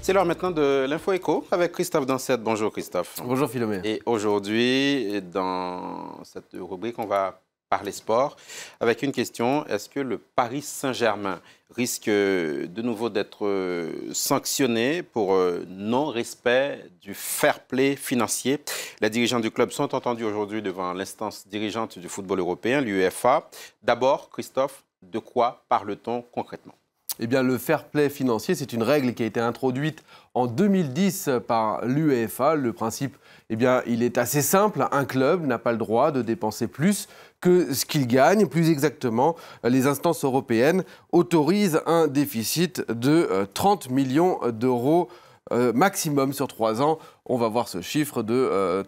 C'est l'heure maintenant de l'Info Éco avec Christophe Dansette. Bonjour Christophe. Bonjour Philomé. Et aujourd'hui, dans cette rubrique, on va parler sport avec une question. Est-ce que le Paris Saint-Germain risque de nouveau d'être sanctionné pour non-respect du fair play financier? Les dirigeants du club sont entendus aujourd'hui devant l'instance dirigeante du football européen, l'UEFA. D'abord, Christophe, de quoi parle-t-on concrètement? Eh bien, le fair play financier, c'est une règle qui a été introduite en 2010 par l'UEFA. Le principe, eh bien, il est assez simple. Un club n'a pas le droit de dépenser plus que ce qu'il gagne. Plus exactement, les instances européennes autorisent un déficit de 30 millions d'euros maximum sur 3 ans. On va voir ce chiffre de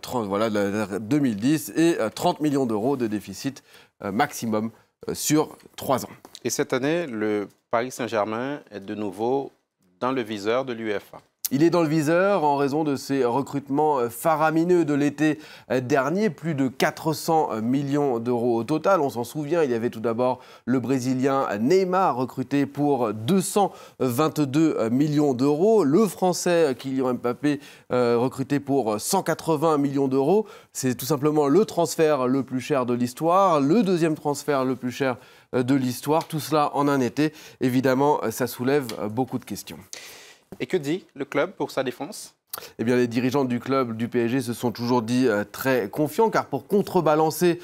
2010 et 30 millions d'euros de déficit maximum sur 3 ans. Et cette année, le Paris Saint-Germain est de nouveau dans le viseur de l'UEFA. Il est dans le viseur en raison de ses recrutements faramineux de l'été dernier, plus de 400 millions d'euros au total. On s'en souvient, il y avait tout d'abord le Brésilien Neymar recruté pour 222 millions d'euros, le Français Kylian Mbappé recruté pour 180 millions d'euros. C'est tout simplement le transfert le plus cher de l'histoire, le deuxième transfert le plus cher de l'histoire. Tout cela en un été. Évidemment, ça soulève beaucoup de questions. Et que dit le club pour sa défense ? Eh bien, les dirigeants du club du PSG se sont toujours dit très confiants, car pour contrebalancer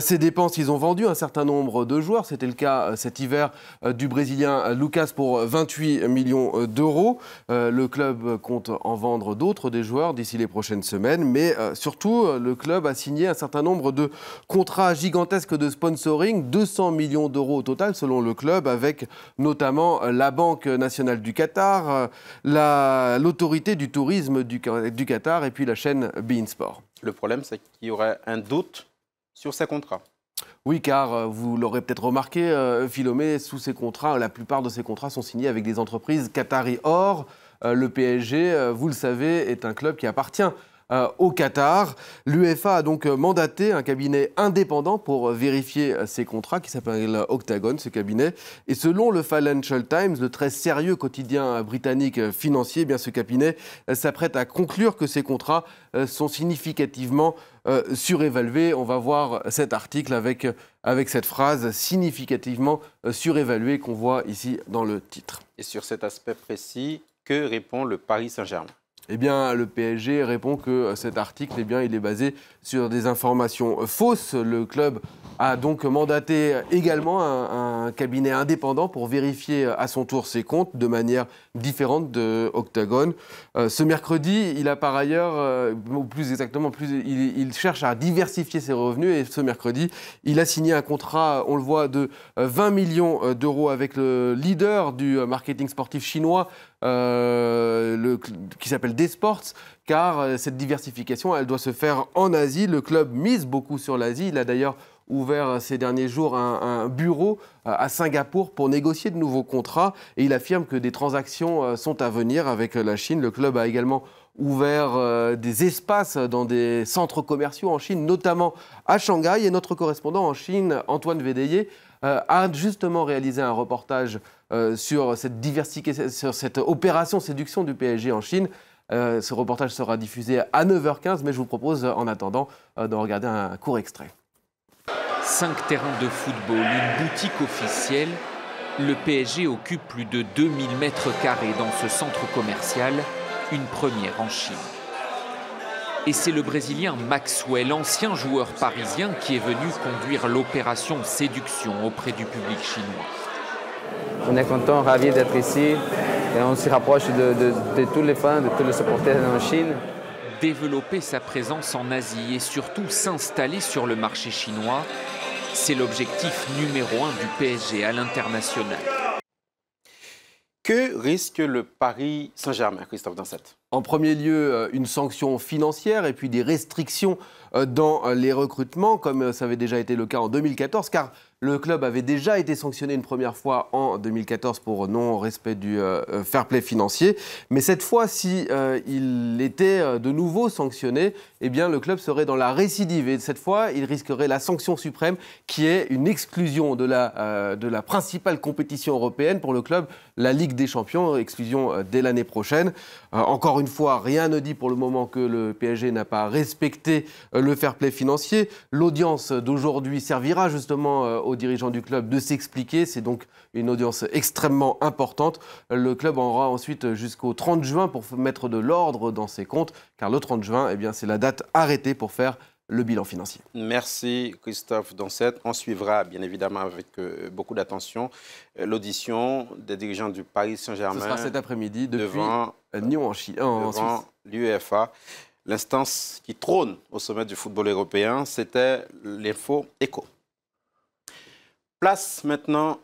ces dépenses, ils ont vendu un certain nombre de joueurs. C'était le cas cet hiver du Brésilien Lucas pour 28 millions d'euros. Le club compte en vendre d'autres des joueurs d'ici les prochaines semaines. Mais surtout, le club a signé un certain nombre de contrats gigantesques de sponsoring, 200 millions d'euros au total selon le club, avec notamment la Banque nationale du Qatar, l'autorité du tourisme du Qatar et puis la chaîne beIN Sport. Le problème, c'est qu'il y aurait un doute sur ces contrats. Oui, car vous l'aurez peut-être remarqué, Philomé, sous ces contrats, la plupart de ces contrats sont signés avec des entreprises qatari. Or, le PSG, vous le savez, est un club qui appartient au Qatar. L'UEFA a donc mandaté un cabinet indépendant pour vérifier ces contrats, qui s'appelle Octagon, ce cabinet. Et selon le Financial Times, le très sérieux quotidien britannique financier, eh bien, ce cabinet s'apprête à conclure que ces contrats sont significativement surévalués. On va voir cet article avec cette phrase « significativement surévalué » qu'on voit ici dans le titre. Et sur cet aspect précis, que répond le Paris Saint-Germain ? Eh bien, le PSG répond que cet article, eh bien, il est basé sur des informations fausses. Le club a donc mandaté également un cabinet indépendant pour vérifier à son tour ses comptes de manière différente de Octagon. Ce mercredi, il a par ailleurs, plus exactement, il cherche à diversifier ses revenus et ce mercredi, il a signé un contrat, on le voit, de 20 millions d'euros avec le leader du marketing sportif chinois, qui s'appelle D-Sports, car cette diversification, elle doit se faire en Asie. Le club mise beaucoup sur l'Asie. Il a d'ailleurs ouvert ces derniers jours un bureau à Singapour pour négocier de nouveaux contrats. Et il affirme que des transactions sont à venir avec la Chine. Le club a également ouvert des espaces dans des centres commerciaux en Chine, notamment à Shanghai. Et notre correspondant en Chine, Antoine Védéier, a justement réalisé un reportage sur cette opération séduction du PSG en Chine. Ce reportage sera diffusé à 9h15, mais je vous propose en attendant de regarder un court extrait. 5 terrains de football, une boutique officielle. Le PSG occupe plus de 2000 mètres carrés dans ce centre commercial, une première en Chine. Et c'est le Brésilien Maxwell, ancien joueur parisien, qui est venu conduire l'opération séduction auprès du public chinois. On est content, ravis d'être ici et on se rapproche de tous les fans, de tous les supporters en Chine. Développer sa présence en Asie et surtout s'installer sur le marché chinois, c'est l'objectif numéro 1 du PSG à l'international. Que risque le Paris Saint-Germain, Christophe Dansette ? En premier lieu, une sanction financière et puis des restrictions dans les recrutements, comme ça avait déjà été le cas en 2014, car Le club avait déjà été sanctionné une première fois en 2014 pour non-respect du fair play financier. Mais cette fois, si il était de nouveau sanctionné, eh bien, le club serait dans la récidive. Et cette fois, il risquerait la sanction suprême qui est une exclusion de la principale compétition européenne pour le club, la Ligue des Champions, exclusion dès l'année prochaine. Encore une fois, rien ne dit pour le moment que le PSG n'a pas respecté le fair play financier. L'audience d'aujourd'hui servira justement aux dirigeants du club de s'expliquer. C'est donc une audience extrêmement importante. Le club aura ensuite jusqu'au 30 juin pour mettre de l'ordre dans ses comptes, car le 30 juin, eh bien, c'est la date arrêtée pour faire le bilan financier. Merci Christophe Doncet. On suivra bien évidemment avec beaucoup d'attention l'audition des dirigeants du Paris Saint-Germain. Ce sera cet après-midi depuis Nyon en Suisse. L'UEFA. L'instance qui trône au sommet du football européen, c'était l'Info Écho. Place maintenant